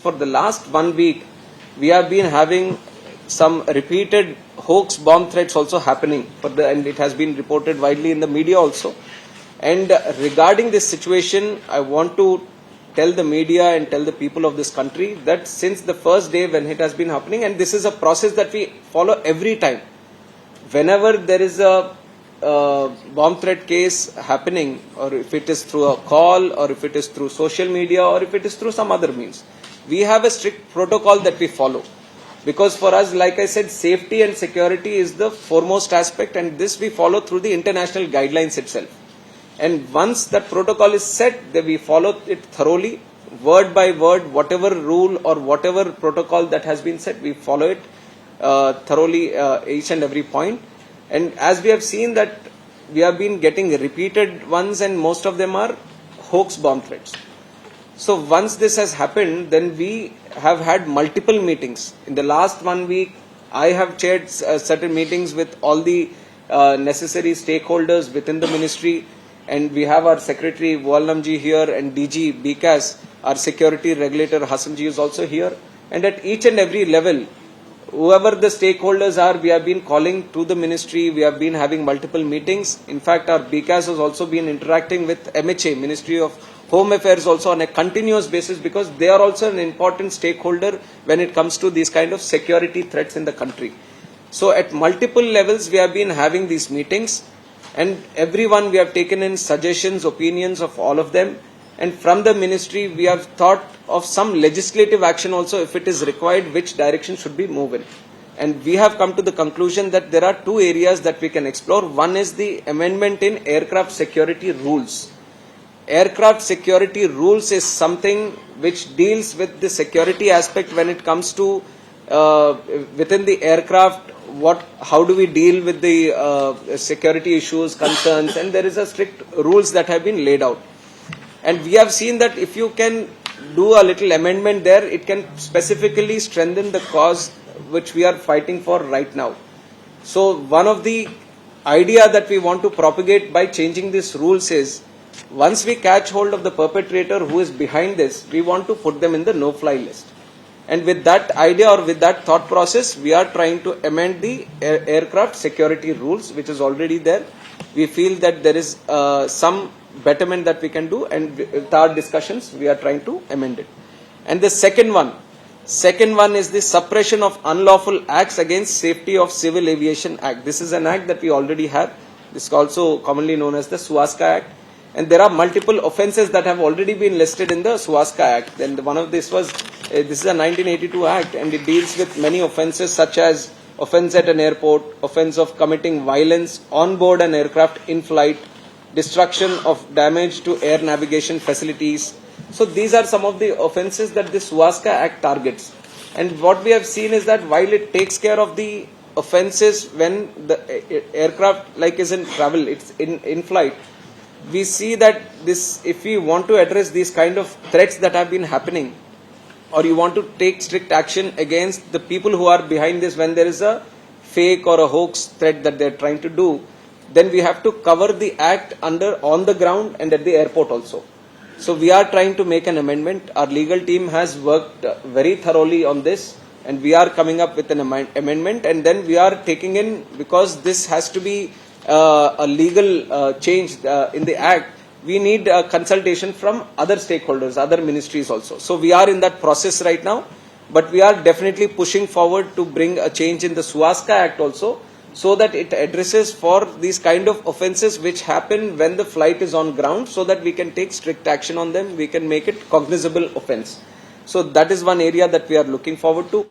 For the last 1 week, we have been having some repeated hoax bomb threats also happening, and it has been reported widely in the media also. And regarding this situation, I want to tell the media and tell the people of this country that since the first day when it has been happening, and this is a process that we follow every time, whenever there is a bomb threat case happening, or if it is through a call, or if it is through social media, or if it is through some other means, we have a strict protocol that we follow. Because for us, like I said, safety and security is the foremost aspect, and this we follow through the international guidelines itself. And once that protocol is set, then we follow it thoroughly, word by word, whatever rule or whatever protocol that has been set, we follow it thoroughly, each and every point. And as we have seen that we have been getting repeated ones, and most of them are hoax bomb threats. So once this has happened, then we have had multiple meetings. In the last 1 week, I have chaired certain meetings with all the necessary stakeholders within the ministry, and we have our Secretary Walnamji here, and DG BCAS, our security regulator Hassanji is also here. And at each and every level, whoever the stakeholders are, we have been calling to the ministry, we have been having multiple meetings. In fact, our BCAS has also been interacting with MHA, Ministry of Home Affairs, also on a continuous basis, because they are also an important stakeholder when it comes to these kind of security threats in the country. So at multiple levels, we have been having these meetings, and everyone we have taken in suggestions, opinions of all of them. And from the ministry, we have thought of some legislative action also, if it is required, which direction should be moved in. And we have come to the conclusion that there are two areas that we can explore. One is the amendment in aircraft security rules. Aircraft security rules is something which deals with the security aspect when it comes to within the aircraft, how do we deal with the security issues, concerns, and there is a strict rules that have been laid out. And we have seen that if you can do a little amendment there, it can specifically strengthen the cause which we are fighting for right now. So one of the idea that we want to propagate by changing these rules is, once we catch hold of the perpetrator who is behind this, we want to put them in the no-fly list. And with that idea, or with that thought process, we are trying to amend the aircraft security rules, which is already there. We feel that there is some betterment that we can do, and with our discussions, we are trying to amend it. And the second one is the Suppression of Unlawful Acts Against Safety of Civil Aviation Act. This is an act that we already have. This is also commonly known as the SUASCA Act. And there are multiple offences that have already been listed in the SUASCA Act. And one of this is a 1982 Act, and it deals with many offences such as offence at an airport, offence of committing violence on board an aircraft in flight, destruction of damage to air navigation facilities. So these are some of the offences that the SUASCA Act targets. And what we have seen is that while it takes care of the offences when the aircraft is in travel, it's in flight, we see that if we want to address these kind of threats that have been happening, or you want to take strict action against the people who are behind this when there is a fake or a hoax threat that they are trying to do, then we have to cover the act on the ground and at the airport also. So we are trying to make an amendment. Our legal team has worked very thoroughly on this, and we are coming up with an amendment, and then we are taking in, because this has to be a legal change in the act, we need a consultation from other stakeholders, other ministries also. So we are in that process right now, but we are definitely pushing forward to bring a change in the SUASCA Act also, so that it addresses for these kind of offences which happen when the flight is on ground, so that we can take strict action on them, we can make it cognizable offence. So that is one area that we are looking forward to.